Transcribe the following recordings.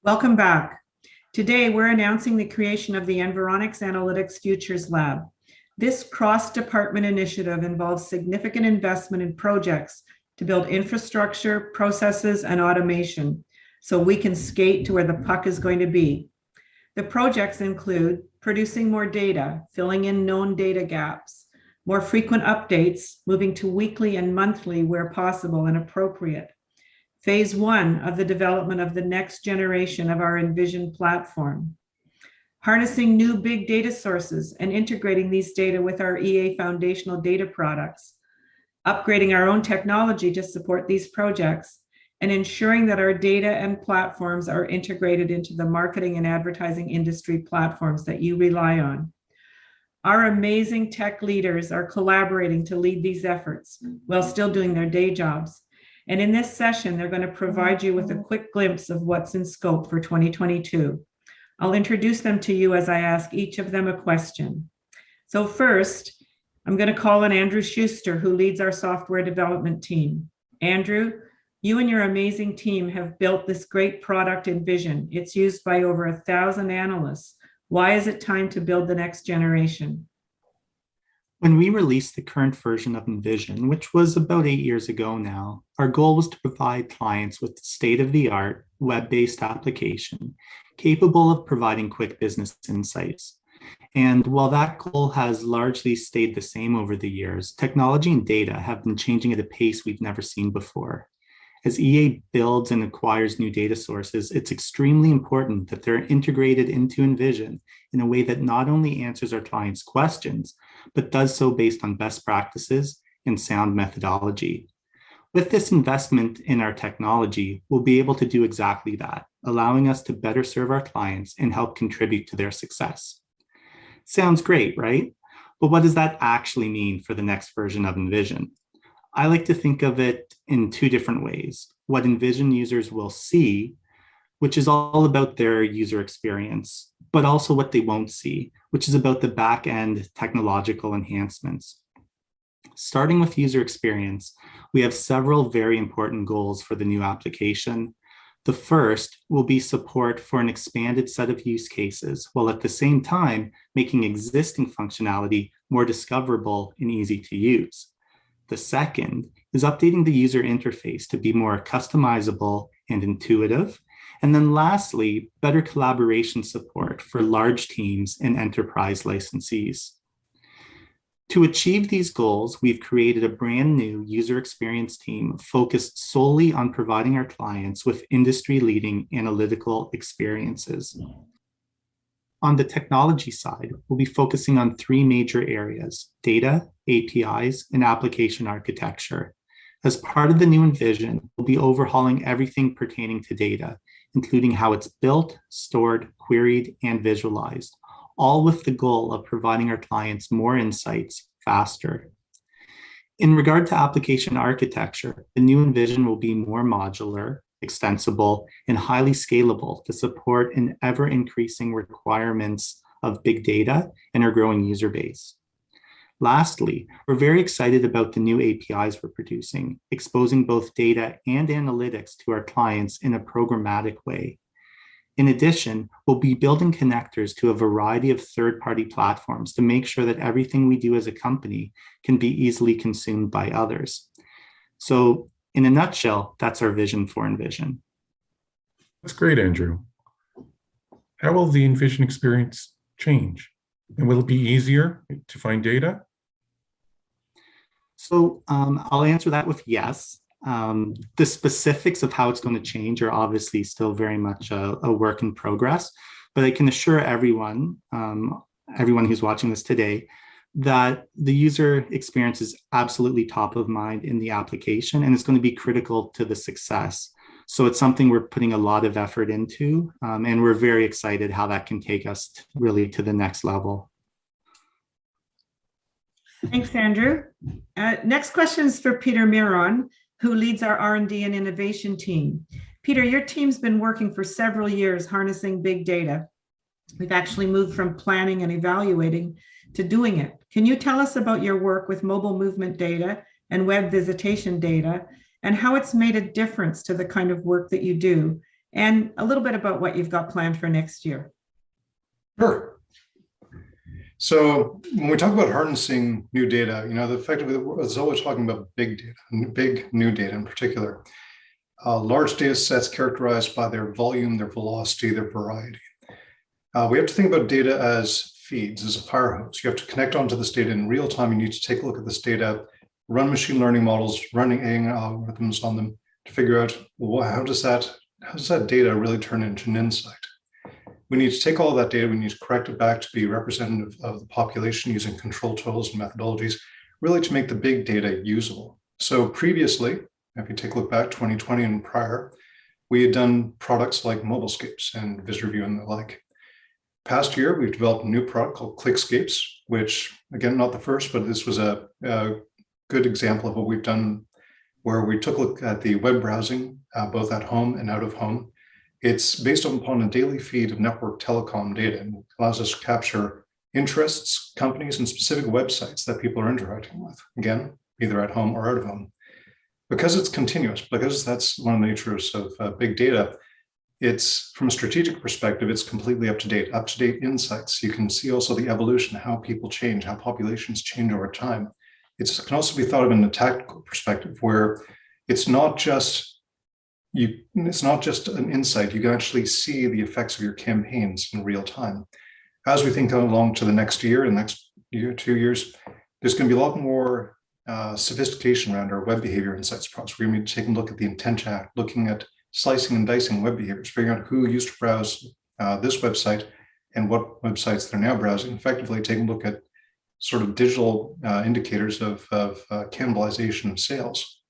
Welcome back. Today, we're announcing the creation of the Environics Analytics Futures Lab. This cross-department initiative involves significant investment in projects to build infrastructure, processes, and automation so we can skate to where the puck is going to be. The projects include producing more data, filling in known data gaps, more frequent updates, moving to weekly and monthly where possible and appropriate. Phase 1 of the development of the next generation of our Envision platform. Harnessing new big data sources and integrating these data with our Eait foundational data products. Upgrading our own technology to support these projects, and ensuring that our data and platforms are integrated into the marketing and advertising industry platforms that you rely on. Our amazing tech leaders are collaborating to lead these efforts while still doing their day jobs. And in this session, they're going to provide you with a quick glimpse of what's in scope for 2022. I'll introduce them to you as I ask each of them a question. So first, I'm going to call on Andrew Schuster, who leads our software development team. Andrew, you and your amazing team have built this great product Envision. It's used by over 1,000 analysts. Why is it time to build the next generation? When we released the current version of Envision, which was about 8 years ago now, our goal was to provide clients with state-of-the-art web-based application capable of providing quick business insights. And while that goal has largely stayed the same over the years, technology and data have been changing at a pace we've never seen before. As Eait builds and acquires new data sources, it's extremely important that they're integrated into Envision in a way that not only answers our clients' questions, but does so based on best practices and sound methodology. With this investment in our technology, we'll be able to do exactly that, allowing us to better serve our clients and help contribute to their success. Sounds great, right? But what does that actually mean for the next version of Envision? I like to think of it in two different ways. What Envision users will see, which is all about their user experience, but also what they won't see, which is about the back-end technological enhancements. Starting with user experience, we have several very important goals for the new application. The first will be support for an expanded set of use cases, while at the same time making existing functionality more discoverable and easy to use. The second is updating the user interface to be more customizable and intuitive. And then lastly, better collaboration support for large teams and enterprise licensees. To achieve these goals, we've created a brand new user experience team focused solely on providing our clients with industry-leading analytical experiences. On the technology side, we'll be focusing on three major areas: data, APIs, and application architecture. As part of the new Envision, we'll be overhauling everything pertaining to data, including how it's built, stored, queried, and visualized, all with the goal of providing our clients more insights faster. In regard to application architecture, the new Envision will be more modular, extensible, and highly scalable to support an ever-increasing requirements of big data and our growing user base. Lastly, we're very excited about the new APIs we're producing, exposing both data and analytics to our clients in a programmatic way. In addition, we'll be building connectors to a variety of third-party platforms to make sure that everything we do as a company can be easily consumed by others. So, in a nutshell, that's our vision for Envision. That's great, Andrew. How will the Envision experience change? And will it be easier to find data? So I'll answer that with yes. The specifics of how it's going to change are obviously still very much a work in progress, but I can assure everyone who's watching this today, that the user experience is absolutely top of mind in the application, and it's going to be critical to the success. So it's something we're putting a lot of effort into, and we're very excited how that can take us really to the next level. Thanks, Andrew. Next question is for Peter Miron, who leads our R&D and innovation team. Peter, your team's been working for several years harnessing big data. We've actually moved from planning and evaluating to doing it. Can you tell us about your work with mobile movement data and web visitation data, and how it's made a difference to the kind of work that you do, and a little bit about what you've got planned for next year. Sure. So when we talk about harnessing new data, effectively it's always talking about big data, big new data in particular. Large data sets characterized by their volume, their velocity, their variety. We have to think about data as feeds, as a fire hose. You have to connect onto this data in real time. You need to take a look at this data, run machine learning models, running AI algorithms on them to figure out, well, how does that data really turn into an insight? We need to take all of that data, we need to correct it back to be representative of the population using control tools and methodologies, really to make the big data usable. So previously, if you take a look back 2020 and prior, we had done products like Mobilescapes and Visitor View and the like. Past year, we've developed a new product called Clickscapes, which, again, not the first, but this was a good example of what we've done, where we took a look at the web browsing, both at home and out of home. It's based upon a daily feed of network telecom data and allows us to capture interests, companies, and specific websites that people are interacting with, again, either at home or out of home. Because it's continuous, because that's one of the natures of big data, it's, from a strategic perspective, it's completely up-to-date insights. You can see also the evolution, how people change, how populations change over time. It can also be thought of in a tactical perspective, where it's not just an insight. You can actually see the effects of your campaigns in real time. As we think along to the next year and next year, 2 years, there's going to be a lot more sophistication around our web behavior insights process. We're going to be taking a look at the intent act, looking at slicing and dicing web behaviors, figuring out who used to browse this website and what websites they're now browsing, effectively taking a look at sort of digital indicators of cannibalization of sales.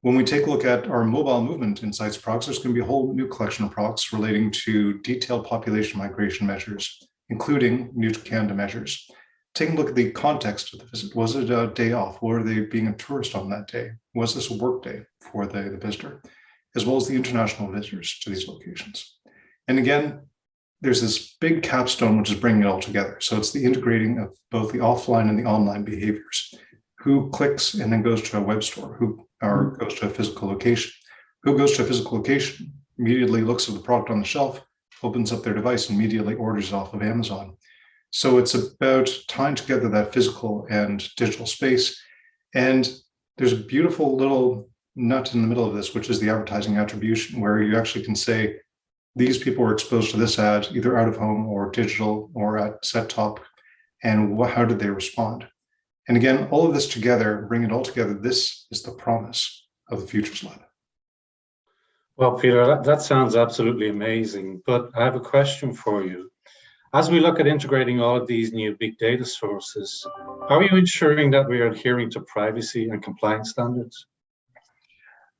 When we take a look at our mobile movement insights products, there's going to be a whole new collection of products relating to detailed population migration measures, including new to Canada measures. Taking a look at the context of the visit. Was it a day off? Were they being a tourist on that day? Was this a work day for the visitor? As well as the international visitors to these locations. And again, there's this big capstone, which is bringing it all together. So it's the integrating of both the offline and the online behaviors. Who clicks and then goes to a web store, or goes to a physical location. Who goes to a physical location, immediately looks at the product on the shelf, opens up their device, and immediately orders off of Amazon. So it's about tying together that physical and digital space. And there's a beautiful little nut in the middle of this, which is the advertising attribution, where you actually can say, these people were exposed to this ad, either out of home or digital or at set top, and how did they respond? And again, all of this together, bring it all together, this is the promise of the Futures Lab. Well, Peter, that sounds absolutely amazing, but I have a question for you. As we look at integrating all of these new big data sources, how are you ensuring that we are adhering to privacy and compliance standards?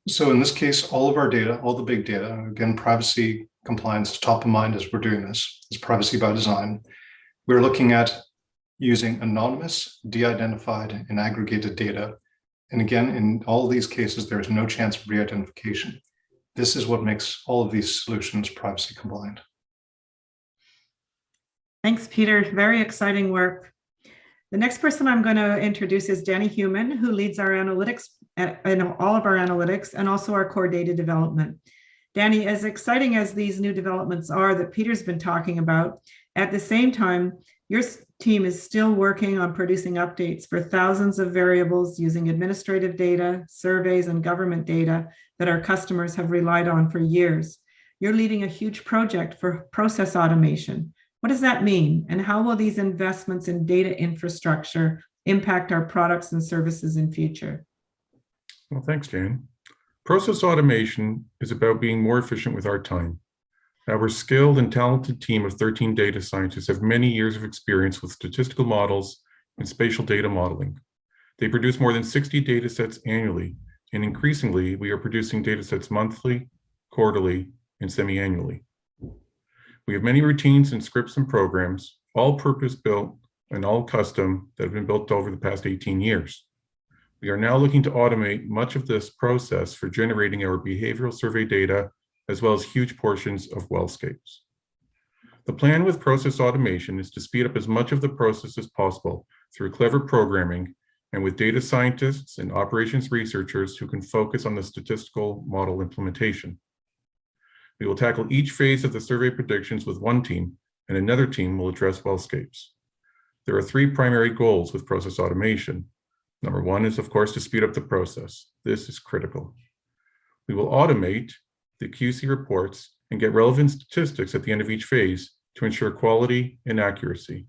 So in this case, all of our data, all the big data, again, privacy compliance is top of mind as we're doing this. It's privacy by design. We're looking at using anonymous, de-identified, and aggregated data. And again, in all of these cases, there is no chance of re-identification. This is what makes all of these solutions privacy compliant. Thanks, Peter. Very exciting work. The next person I'm going to introduce is Danny Human, who leads our analytics, all of our analytics, and also our core data development. Danny, as exciting as these new developments are that Peter's been talking about, at the same time, your team is still working on producing updates for thousands of variables using administrative data, surveys, and government data that our customers have relied on for years. You're leading a huge project for process automation. What does that mean? And how will these investments in data infrastructure impact our products and services in future? Well, thanks, Jan. Process automation is about being more efficient with our time. Our skilled and talented team of 13 data scientists have many years of experience with statistical models and spatial data modeling. They produce more than 60 data sets annually, and increasingly, we are producing data sets monthly, quarterly, and semi-annually. We have many routines and scripts and programs, all purpose-built and all custom, that have been built over the past 18 years. We are now looking to automate much of this process for generating our behavioral survey data, as well as huge portions of wellscapes. The plan with process automation is to speed up as much of the process as possible through clever programming and with data scientists and operations researchers who can focus on the statistical model implementation. We will tackle each phase of the survey predictions with one team, and another team will address wellscapes. There are three primary goals with process automation. Number one is, of course, to speed up the process. This is critical. We will automate the QC reports and get relevant statistics at the end of each phase to ensure quality and accuracy.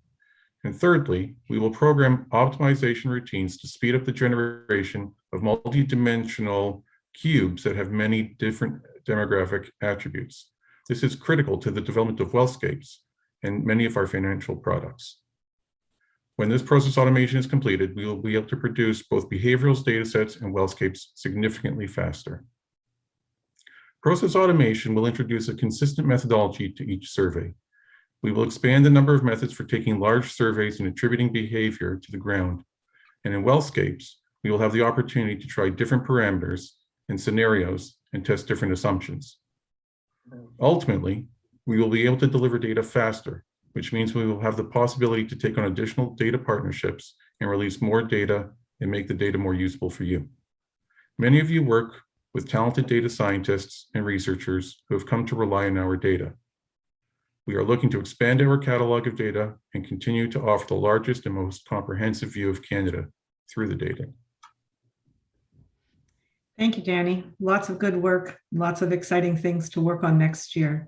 And thirdly, we will program optimization routines to speed up the generation of multidimensional cubes that have many different demographic attributes. This is critical to the development of wellscapes and many of our financial products. When this process automation is completed, we will be able to produce both behavioral datasets and wellscapes significantly faster. Process automation will introduce a consistent methodology to each survey. We will expand the number of methods for taking large surveys and attributing behavior to the ground. And in wellscapes, we will have the opportunity to try different parameters and scenarios and test different assumptions. Ultimately, we will be able to deliver data faster, which means we will have the possibility to take on additional data partnerships and release more data and make the data more usable for you. Many of you work with talented data scientists and researchers who have come to rely on our data. We are looking to expand our catalog of data and continue to offer the largest and most comprehensive view of Canada through the data. Thank you, Danny. Lots of good work, lots of exciting things to work on next year.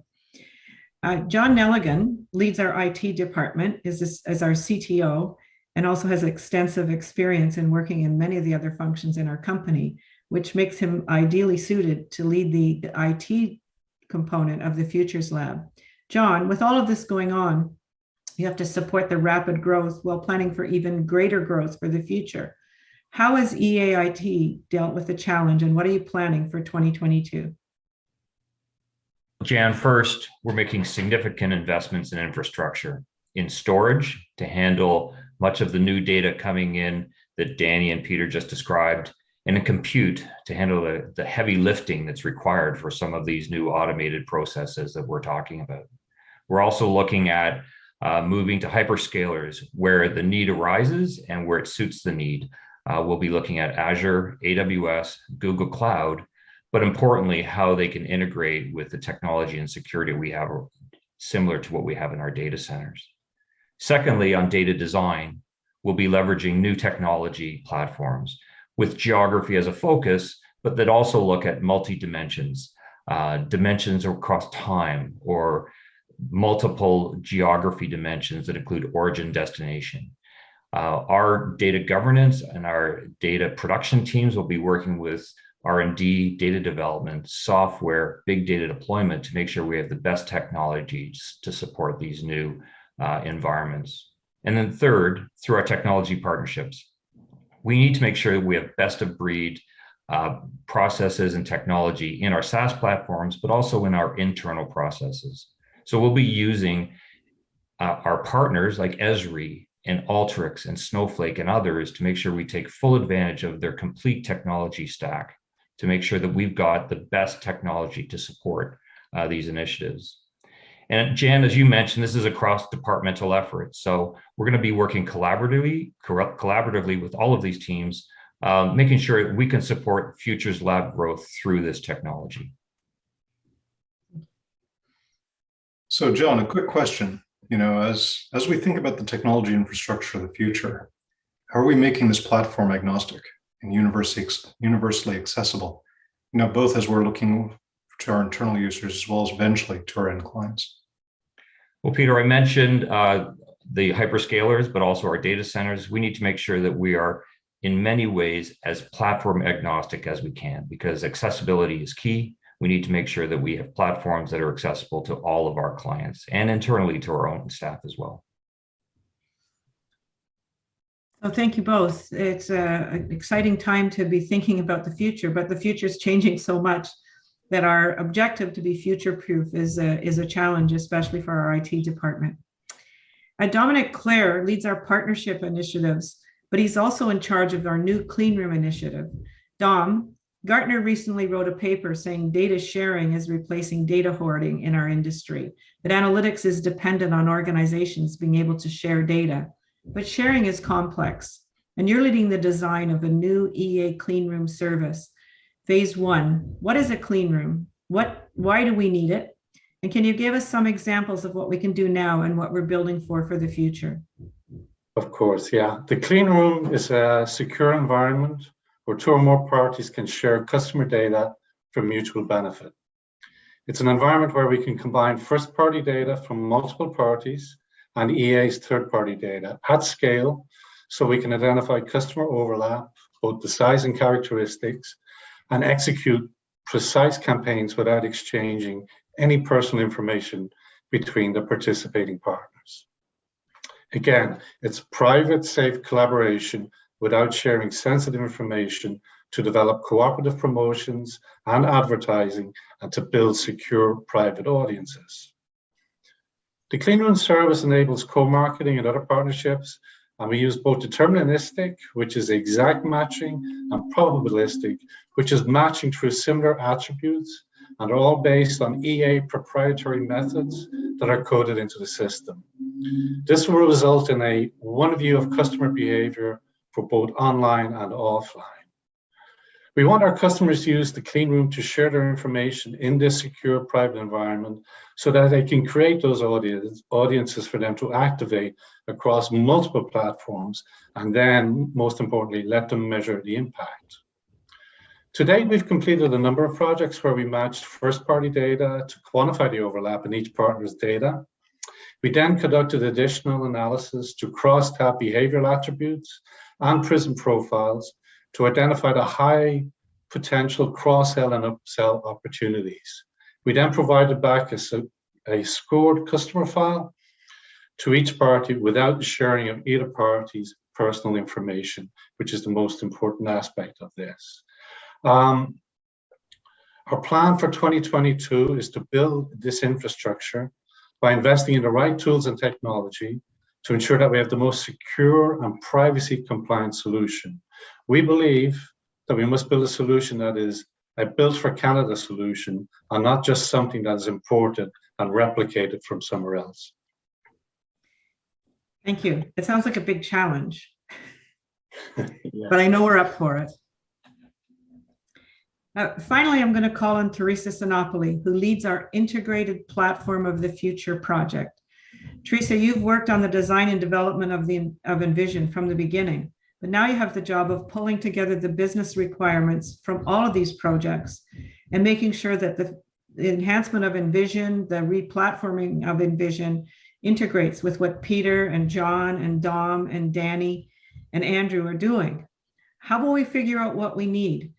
John Nelligan leads our IT department, is our CTO, and also has extensive experience in working in many of the other functions in our company, which makes him ideally suited to lead the IT component of the Futures Lab. John, with all of this going on, you have to support the rapid growth while planning for even greater growth for the future. How has EAIT dealt with the challenge, and what are you planning for 2022? Jan, first, we're making significant investments in infrastructure, in storage to handle much of the new data coming in that Danny and Peter just described, and in compute to handle the heavy lifting that's required for some of these new automated processes that we're talking about. We're also looking at moving to hyperscalers where the need arises and where it suits the need. We'll be looking at Azure, AWS, Google Cloud, but importantly, how they can integrate with the technology and security we have similar to what we have in our data centers. Secondly, on data design, we'll be leveraging new technology platforms with geography as a focus, but that also look at multi-dimensions, dimensions across time or multiple geography dimensions that include origin, destination. Our data governance and our data production teams will be working with R&D, data development, software, big data deployment to make sure we have the best technologies to support these new environments. And then third, through our technology partnerships, we need to make sure that we have best of breed processes and technology in our SaaS platforms, but also in our internal processes. So we'll be using our partners like Esri and Alteryx and Snowflake and others to make sure we take full advantage of their complete technology stack to make sure that we've got the best technology to support these initiatives. And Jan, as you mentioned, this is a cross-departmental effort. So we're going to be working collaboratively with all of these teams, making sure we can support Futures Lab growth through this technology. So John, a quick question. You know, as we think about the technology infrastructure of the future, how are we making this platform agnostic and universally accessible? You know, both as we're looking to our internal users as well as eventually to our end clients. Well, Peter, I mentioned the hyperscalers, but also our data centers. We need to make sure that we are in many ways as platform agnostic as we can, because accessibility is key. We need to make sure that we have platforms that are accessible to all of our clients and internally to our own staff as well. So thank you both. It's an exciting time to be thinking about the future, but the future is changing so much that our objective to be future-proof is a challenge, especially for our IT department. Dominic Clare leads our partnership initiatives, but he's also in charge of our new clean room initiative. Dom, Gartner recently wrote a paper saying data sharing is replacing data hoarding in our industry, that analytics is dependent on organizations being able to share data, but sharing is complex. And you're leading the design of a new EA clean room service. Phase 1, what is a clean room? Why do we need it? And can you give us some examples of what we can do now and what we're building for the future? Of course, yeah. The clean room is a secure environment where two or more parties can share customer data for mutual benefit. It's an environment where we can combine first-party data from multiple parties and EA's third-party data at scale, so we can identify customer overlap, both the size and characteristics, and execute precise campaigns without exchanging any personal information between the participating partners. Again, it's private, safe collaboration without sharing sensitive information to develop cooperative promotions and advertising and to build secure private audiences. The clean room service enables co-marketing and other partnerships, and we use both deterministic, which is exact matching, and probabilistic, which is matching through similar attributes, and are all based on EA proprietary methods that are coded into the system. This will result in a one view of customer behavior for both online and offline. We want our customers to use the clean room to share their information in this secure private environment so that they can create those audiences for them to activate across multiple platforms, and then, most importantly, let them measure the impact. To date, we've completed a number of projects where we matched first-party data to quantify the overlap in each partner's data. We then conducted additional analysis to cross-tab behavioral attributes and prism profiles to identify the high potential cross-sell and upsell opportunities. We then provided back a scored customer file to each party without the sharing of either party's personal information, which is the most important aspect of this. Our plan for 2022 is to build this infrastructure by investing in the right tools and technology to ensure that we have the most secure and privacy compliant solution. We believe that we must build a solution that is a built for Canada solution and not just something that is imported and replicated from somewhere else. Thank you. It sounds like a big challenge, Yeah. but I know we're up for it. Finally, I'm going to call on Teresa Sinopoli, who leads our Integrated Platform of the Future project. Teresa, you've worked on the design and development of Envision from the beginning, but now you have the job of pulling together the business requirements from all of these projects and making sure that the enhancement of Envision, the replatforming of Envision, integrates with what Peter and John and Dom and Danny and Andrew are doing. How will we figure out what we need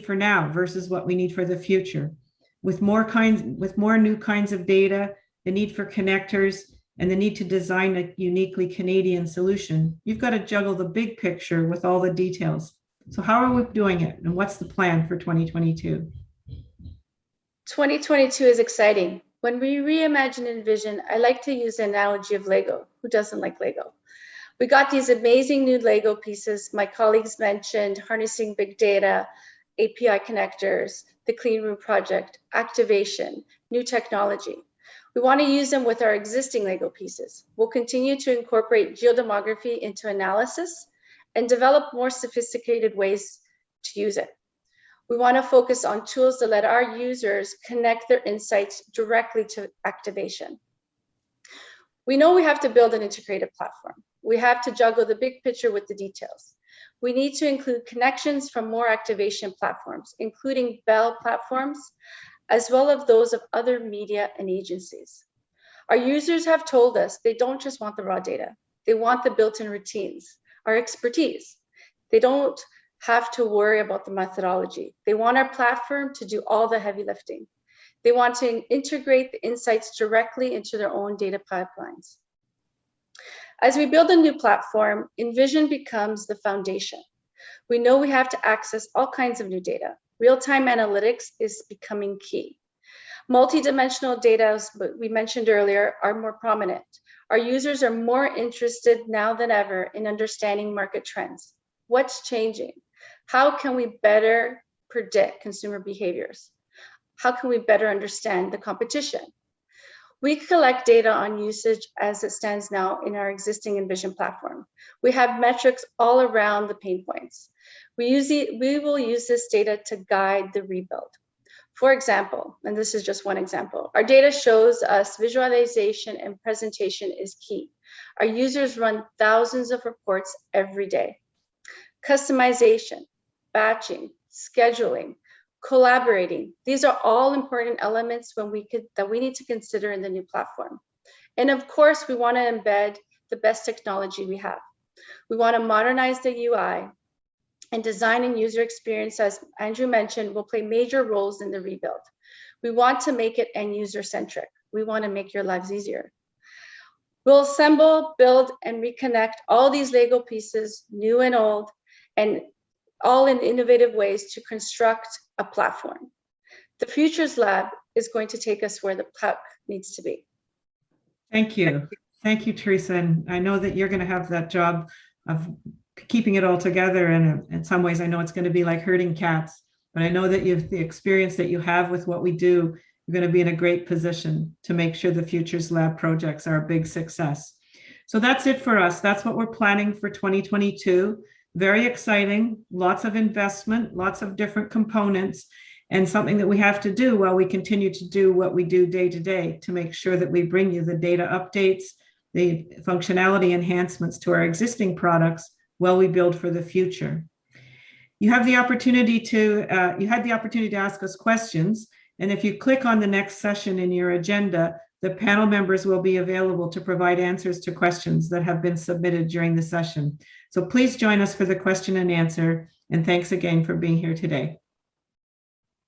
for now versus what we need for the future? With more new kinds of data, the need for connectors, and the need to design a uniquely Canadian solution, you've got to juggle the big picture with all the details. So how are we doing it? And what's the plan for 2022? 2022 is exciting. When we reimagine Envision, I like to use the analogy of Lego. Who doesn't like Lego? We got these amazing new Lego pieces. My colleagues mentioned harnessing big data, API connectors, the Clean Room project, activation, new technology. We want to use them with our existing Lego pieces. We'll continue to incorporate geodemography into analysis and develop more sophisticated ways to use it. We want to focus on tools that let our users connect their insights directly to activation. We know we have to build an integrated platform. We have to juggle the big picture with the details. We need to include connections from more activation platforms, including Bell platforms, as well as those of other media and agencies. Our users have told us they don't just want the raw data. They want the built-in routines, our expertise. They don't have to worry about the methodology. They want our platform to do all the heavy lifting. They want to integrate the insights directly into their own data pipelines. As we build a new platform, Envision becomes the foundation. We know we have to access all kinds of new data. Real-time analytics is becoming key. Multidimensional data, as we mentioned earlier, are more prominent. Our users are more interested now than ever in understanding market trends. What's changing? How can we better predict consumer behaviors? How can we better understand the competition? We collect data on usage as it stands now in our existing Envision platform. We have metrics all around the pain points. We will use this data to guide the rebuild. For example, and this is just one example, our data shows us visualization and presentation is key. Our users run thousands of reports every day. Customization, batching, scheduling, collaborating, these are all important elements that we need to consider in the new platform. And of course, we want to embed the best technology we have. We want to modernize the UI, and design and user experience, as Andrew mentioned, will play major roles in the rebuild. We want to make it end user centric. We want to make your lives easier. We'll assemble, build, and reconnect all these Lego pieces, new and old, and all in innovative ways to construct a platform. The Futures Lab is going to take us where the puck needs to be. Thank you. Thank you, Teresa. And I know that you're going to have that job of keeping it all together. And in some ways, I know it's going to be like herding cats, but I know that you've the experience that you have with what we do, you're going to be in a great position to make sure the Futures Lab projects are a big success. So that's it for us. That's what we're planning for 2022. Very exciting, lots of investment, lots of different components, and something that we have to do while we continue to do what we do day to day to make sure that we bring you the data updates, the functionality enhancements to our existing products while we build for the future. You have the opportunity to, you had the opportunity to ask us questions. And if you click on the next session in your agenda, the panel members will be available to provide answers to questions that have been submitted during the session. So please join us for the question and answer. And thanks again for being here today.